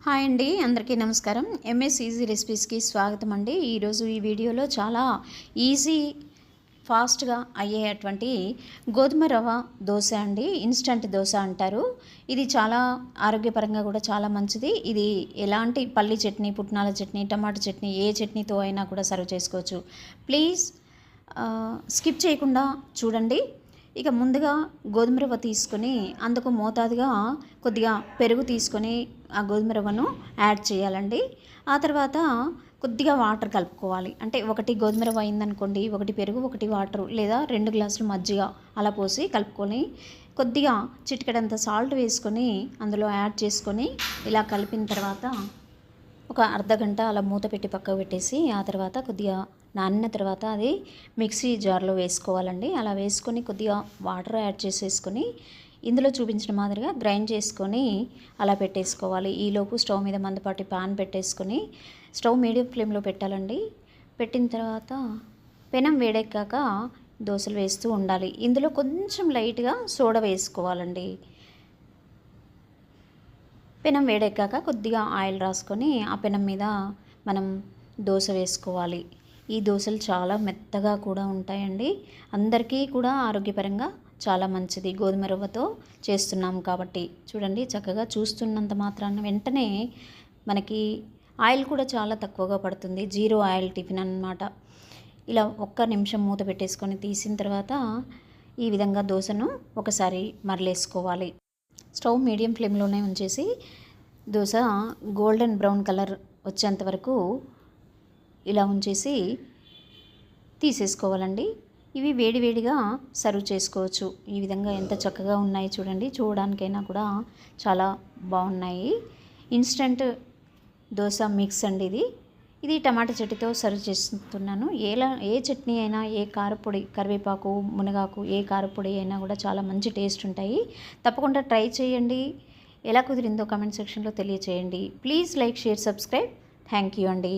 Hi అండి, అందరికీ నమస్కారం. ఎంఎస్ ఈజీ రెసిపీస్కి స్వాగతం అండి. ఈరోజు ఈ వీడియోలో చాలా ఈజీ ఫాస్ట్గా అయ్యేటువంటి గోధుమ రవ్వ దోశ అండి. ఇన్స్టంట్ దోశ అంటారు. ఇది చాలా ఆరోగ్యపరంగా కూడా చాలా మంచిది. ఇది ఎలాంటి పల్లి చట్నీ, పుట్నాల చట్నీ, టమాటా చట్నీ ఏ చట్నీతో అయినా కూడా సర్వ్ చేసుకోవచ్చు. ప్లీజ్ స్కిప్ చేయకుండా చూడండి. ఇక ముందుగా గోధుమ రవ్వ తీసుకొని అందుకు మోతాదుగా కొద్దిగా పెరుగు తీసుకొని ఆ గోధుమ రవ్వను యాడ్ చేయాలండి. ఆ తర్వాత కొద్దిగా వాటర్ కలుపుకోవాలి. అంటే ఒకటి గోధుమ రవ్వ అయిందనుకోండి, ఒకటి పెరుగు, ఒకటి వాటర్, లేదా 2 గ్లాసులు మజ్జిగ అలా పోసి కలుపుకొని కొద్దిగా చిటికెడంత సాల్ట్ వేసుకొని అందులో యాడ్ చేసుకొని ఇలా కలిపిన తర్వాత ఒక అర్ధగంట అలా మూత పెట్టి పక్కకు పెట్టేసి ఆ తర్వాత కొద్దిగా నానిన తర్వాత అది మిక్సీ జార్లో వేసుకోవాలండి. అలా వేసుకొని కొద్దిగా వాటర్ యాడ్ చేసేసుకొని ఇందులో చూపించిన మాదిరిగా గ్రైండ్ చేసుకొని అలా పెట్టేసుకోవాలి. ఈలోపు స్టవ్ మీద మందపాటి పాన్ పెట్టేసుకొని స్టవ్ మీడియం ఫ్లేమ్లో పెట్టాలండి. పెట్టిన తర్వాత పెనం వేడెక్కాక దోశలు వేస్తూ ఉండాలి. ఇందులో కొంచెం లైట్గా సోడా వేసుకోవాలండి. పెనం వేడెక్కాక కొద్దిగా ఆయిల్ రాసుకొని ఆ పెనం మీద మనం దోశ వేసుకోవాలి. ఈ దోశలు చాలా మెత్తగా కూడా ఉంటాయండి. అందరికీ కూడా ఆరోగ్యపరంగా చాలా మంచిది. గోధుమ రవ్వతో చేస్తున్నాం కాబట్టి చూడండి, చక్కగా చూస్తున్నంత మాత్రాన వెంటనే మనకి ఆయిల్ కూడా చాలా తక్కువగా పడుతుంది. 0 ఆయిల్ టిఫిన్ అన్నమాట. ఇలా ఒక్క నిమిషం మూత పెట్టేసుకొని తీసిన తర్వాత ఈ విధంగా దోశను ఒకసారి మరలేసుకోవాలి. స్టవ్ మీడియం ఫ్లేమ్లోనే ఉంచేసి దోశ గోల్డెన్ బ్రౌన్ కలర్ వచ్చేంత వరకు ఇలా ఉంచేసి తీసేసుకోవాలండి. ఇవి వేడివేడిగా సర్వ్ చేసుకోవచ్చు. ఈ విధంగా ఎంత చక్కగా ఉన్నాయి చూడండి. చూడడానికైనా కూడా చాలా బాగున్నాయి. ఇన్స్టంట్ దోశ మిక్స్ అండి ఇది టమాటా చట్నీతో సర్వ్ చేస్తున్నాను. ఏ చట్నీ అయినా, ఏ కారపొడి, కరివేపాకు, మునగాకు, ఏ కారపొడి అయినా కూడా చాలా మంచి టేస్ట్ ఉంటాయి. తప్పకుండా ట్రై చేయండి. ఎలా కుదిరిందో కామెంట్ సెక్షన్లో తెలియచేయండి. Please like, share, subscribe. Thank you అండి.